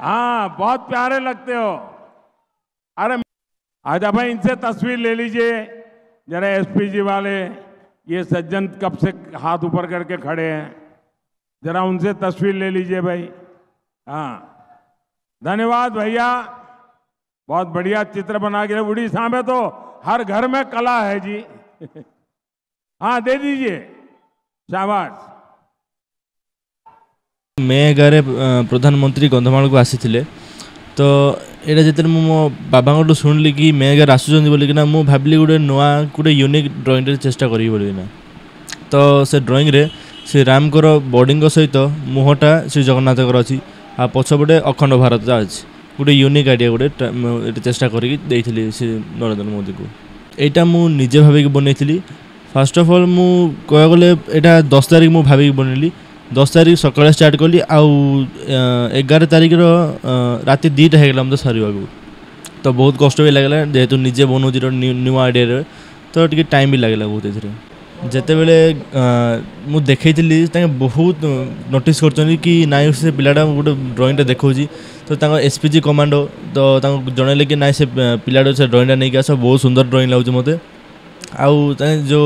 हाँ बहुत प्यारे लगते हो। अरे आज भाई इनसे तस्वीर ले लीजिए जरा, एसपी जी वाले, ये सज्जन कब से हाथ ऊपर करके खड़े हैं, जरा उनसे तस्वीर ले लीजिए भाई। हाँ धन्यवाद भैया, बहुत बढ़िया चित्र बना के। उड़ीसा में तो हर घर में कला है जी। हाँ दे दीजिए, शाबाश। मे गारे प्रधानमंत्री कंधमाल को आसी तो यहाँ जिते मो बाबा शुणिली कि मे गारे आसुँच बोलिकिना मु भाविली गोटे नुआ गोटे यूनिक ड्रॉइंग चेष्टा करी बोलिकिना। तो से ड्रॉइंग रे श्री राम को बॉडी सहित मुहटा श्री जगन्नाथ अच्छी आ पछपटे अखंड भारत अच्छी गोटे यूनिक आइडिया गोटे चेष्टा करी से नरेंद्र मोदी को। यहाँ मु निजे भाविक बनई। फास्ट ऑफ ऑल मु कह गले यहाँ 10 तारीख मु भाविक बनैली। 10 तारीख सकाଳେ स्टार्ट कली आउ 11 तारीख राति 2टा होगा मतलब सर तो बहुत कष्ट भी लगे जेहेतु निजे बनाऊँच न्यू आइडिया तो टी टाइम भी लगे बहुत ए जिते बड़े मु देखी बहुत नोटिस कर कि नाई से पिलाटा गोटे ड्रॉइंगटा देखा तो एसपीजी कमांडो तो जनइले कि नाई से पिलाटा से ड्रॉइंगटा नहीं आस बहुत सुंदर ड्रॉइंग लगुच मत आउ जो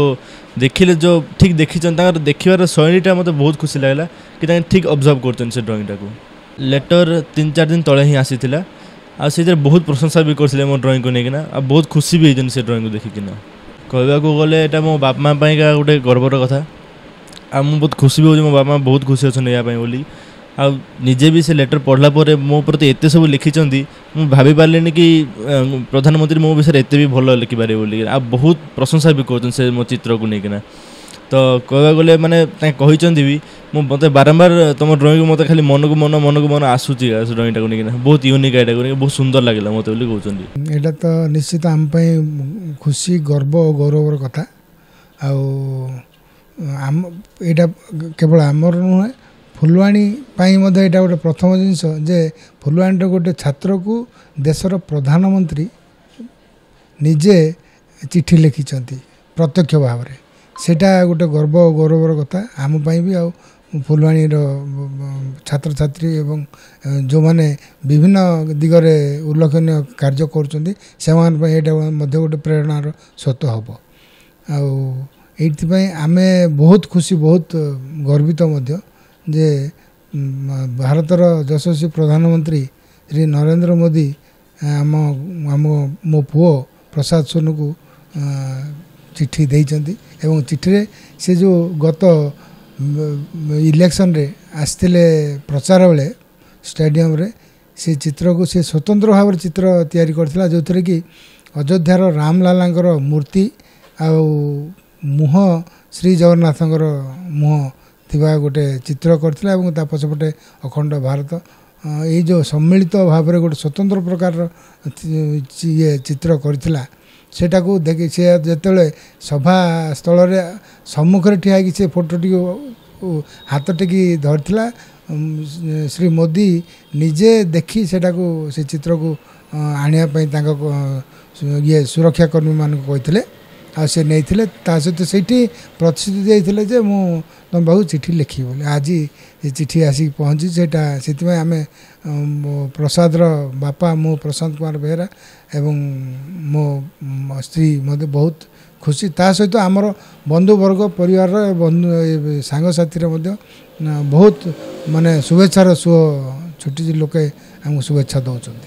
देखिले जो ठीक देखी देखार शैलीटा मत बहुत खुशी लगला कि ठीक ऑब्जर्व करते से ड्रॉइंगटा को। लेटर 3-4 दिन तले ही आसी आ बहुत प्रशंसा भी करते मो ड्रॉइंग को लेकिन आ बहुत खुशी भी होती से ड्रॉइंग को देखिकिना। कहवाक गले यहाँ मो बाप माँ का गोटे गर्वर कथा आ मु बहुत खुशी भी हो मो बापा बहुत खुशी अच्छे बोली आ निजे भी से लेटर पढ़ला पर मो प्रति एत सब लिखिं मुझे भाभी पारे कि प्रधानमंत्री मो विषय एत भी भल लिखिपारे बोली आ बहुत प्रशंसा भी कर से मो चित्र को लेकिन। तो कहवाक गले मैंने कहते भी मत बारंबार तुम ड्रॉइंग मत खाली मन को मन आसूची ड्रॉइंगटा को लेकिन बहुत यूनिक आइडिया को बहुत सुंदर लगे मत कहते। यहाँ तो निश्चित आम खुशी गर्व और गौरवर कथा आम केवल आमर नुहे फुलवाणी यहाँ गोटे प्रथम जिनस जे फुलवाणी गोटे छात्र को देशर प्रधानमंत्री निजे चिठी लिखिं प्रत्यक्ष भाव में सेटा गोटे गर्व और गौरवर कथा आम भी आ फुलवाणी छात्र छात्री एवं जो माने विभिन्न दिगरे उल्लेखनीय कार्य कर गोटे प्रेरणार स्रोत हम आमे बहुत खुशी बहुत गर्वित जे भारतर यशस्वी प्रधानमंत्री श्री नरेंद्र मोदी आम मो पुओ प्रसाद सोनू को चिट्ठी देइचंती एवं चिट्ठी रे से जो गत इलेक्शन रे आसते प्रचार बेले स्टेडियम रे से चित्र को से स्वतंत्र भाव चित्र तैयारी करथिला जो थरे कि अयोध्यार रामलालांकर मूर्ति आ मुह श्री जगन्नाथंकर मुह थिबा गोटे चित्र करथिला एवं ता पछपटे अखंड भारत ये जो सम्मिलित भाव में गोटे स्वतंत्र प्रकार ये चित्र करथिला सेटा को देखि से जेतेले सभा स्थल रे सम्मुख ठिया कि से फोटोटी हाथ टेकी धरथिला श्री मोदी निजे देखी सेटा को से चित्र को आनिया पई ये सुरक्षाकर्मी मान कहते आ से नहीं सहित से प्रतिश्रुति देते जे मु तुम बहुत चिट्ठी लिखी बोले आज ये चिट्ठी आसिक पहुँची से आम प्रसादर बापा मो प्रशांत कुमार बेहरा एवं मो स्त्री मत बहुत खुशी ता सहित आमर बंधुवर्ग परिवार बंधु सांग साथी बहुत माने शुभेच्छार सुह छुट्टी लोके आमको शुभेच्छा दौरान।